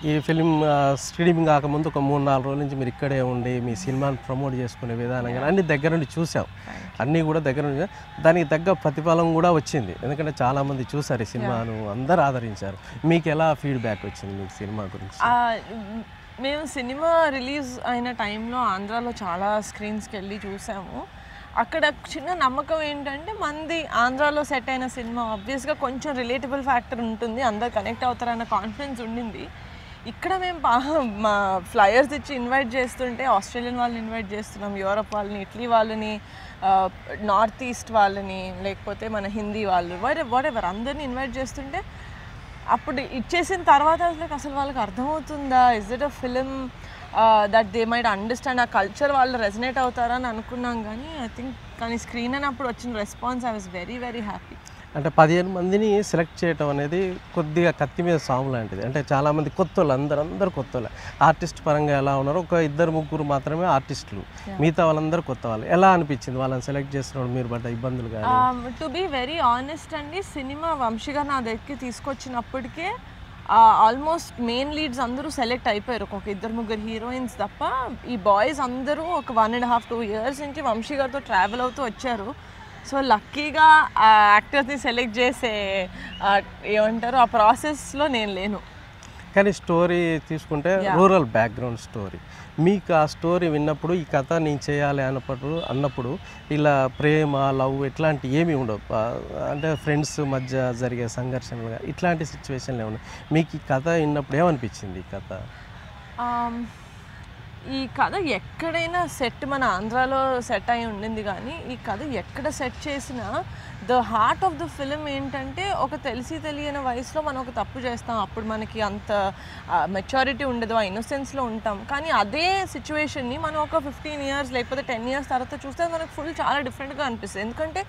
ఈ film streaming కాకముందు ఒక 3-4 రోజుల నుంచి మీరు ఇక్కడే ఉండి మీ సినిమాని ప్రమోట్ చేసుకునే విధానం కానీ అన్ని దగ్గర నుండి చూసాం. అన్నీ కూడా దగ్గర నుండి దానికి తగ్గ ప్రతిఫలం కూడా వచ్చింది. ఎందుకంటే చాలామంది చూసారు ఈ సినిమాను, అందరూ ఆదరించారు. మీకు ఎలా ఫీడ్బ్యాక్ వచ్చింది మీకు సినిమా గురించి? మేము సినిమా రిలీజ్ అయిన టైంలో ఆంధ్రాలో చాలా స్క్రీన్స్కి వెళ్ళి చూసాము. అక్కడ చిన్న నమ్మకం ఏంటంటే మంది ఆంధ్రాలో సెట్ అయిన సినిమా ఆబ్వియస్గా కొంచెం రిలేటబుల్ ఫ్యాక్టర్ ఉంటుంది, అందరు కనెక్ట్ అవుతారన్న కాన్ఫిడెన్స్ ఉండింది. ఇక్కడ మేము మా ఫ్లయర్స్ ఇచ్చి ఇన్వైట్ చేస్తుంటే ఆస్ట్రేలియన్ వాళ్ళని ఇన్వైట్ చేస్తున్నాం, యూరప్ వాళ్ళని, ఇటలీ వాళ్ళని, నార్త్ ఈస్ట్ వాళ్ళని, లేకపోతే మన హిందీ వాళ్ళు, వాట్ ఎవర్ అందరినీ ఇన్వైట్ చేస్తుంటే అప్పుడు ఇచ్చేసిన తర్వాత అసలు వాళ్ళకి అర్థమవుతుందా, is it a film that they might understand, ఆ కల్చర్ వాళ్ళు రెజనేట్ అవుతారని అనుకున్నాం. కానీ ఐ థింక్ కానీ స్క్రీన్ అయినప్పుడు వచ్చిన response I was very very happy. అంటే 15 మందిని సెలెక్ట్ చేయడం అనేది కొద్దిగా కత్తి మీద సాము లాంటిది. అంటే చాలామంది కొత్త వాళ్ళు, అందరూ కొత్త వాళ్ళు. ఆర్టిస్ట్ పరంగా ఎలా ఉన్నారు, ఒక 2-3 మాత్రమే ఆర్టిస్టులు, మిగతా వాళ్ళందరూ కొత్త వాళ్ళు. ఎలా అనిపించింది వాళ్ళని సెలెక్ట్ చేస్తున్నప్పుడు మీరు పడ్డ ఇబ్బందులు? కానీ టు బీ వెరీ ఆనెస్ట్ అండి, సినిమా వంశీగా నా దగ్గరికి తీసుకొచ్చినప్పటికే ఆల్మోస్ట్ మెయిన్ లీడ్స్ అందరూ సెలెక్ట్ అయిపోయారు, ఒక 2-3 హీరోయిన్స్ తప్ప. ఈ బాయ్స్ అందరూ ఒక 1.5-2 years నుంచి వంశీ గారితో ట్రావెల్ అవుతూ వచ్చారు. సో లక్కీగా ఆ యాక్టర్స్ని సెలెక్ట్ చేసే ఏమంటారు ఆ ప్రాసెస్లో నేను లేను. కానీ స్టోరీ తీసుకుంటే రూరల్ బ్యాక్గ్రౌండ్ స్టోరీ. మీకు ఆ స్టోరీ విన్నప్పుడు ఈ కథ నేను చేయాలి అన్నప్పుడు ఇలా ప్రేమ, లవ్ ఇట్లాంటి ఏమీ ఉండవు. అంటే ఫ్రెండ్స్ మధ్య జరిగే సంఘర్షణలు ఇట్లాంటి సిచ్యువేషన్లు ఏమన్నా మీకు ఈ కథ విన్నప్పుడు ఏమనిపించింది? ఈ కథ ఎక్కడైనా సెట్ మన ఆంధ్రాలో సెట్ అయి ఉండింది, కానీ ఈ కథ ఎక్కడ సెట్ చేసినా the heart of the film ఏంటంటే ఒక తెలియని వయసులో మనం ఒక తప్పు చేస్తాం, అప్పుడు మనకి అంత మెచ్యూరిటీ ఉండదు, ఆ ఇన్నోసెన్స్లో ఉంటాం. కానీ అదే సిచ్యువేషన్ని మనం ఒక 15 years లేకపోతే 10 years తర్వాత చూస్తే మనకు చాలా డిఫరెంట్గా అనిపిస్తుంది. ఎందుకంటే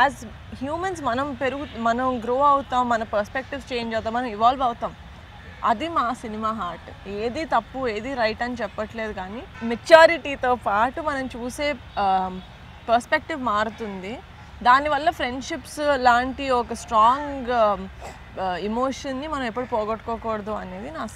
యాజ్ హ్యూమన్స్ మనం గ్రో అవుతాం, మన పర్స్పెక్టివ్స్ చేంజ్ అవుతాం, మనం ఇవాల్వ్ అవుతాం. అది మా సినిమా హార్ట్. ఏది తప్పు ఏది రైట్ అని చెప్పట్లేదు, కానీ మెచ్యూరిటీతో పాటు మనం చూసే పర్స్పెక్టివ్ మారుతుంది. దానివల్ల ఫ్రెండ్షిప్స్ లాంటి ఒక స్ట్రాంగ్ ఎమోషన్ని మనం ఎప్పుడు పోగొట్టుకోకూడదు అనేది నా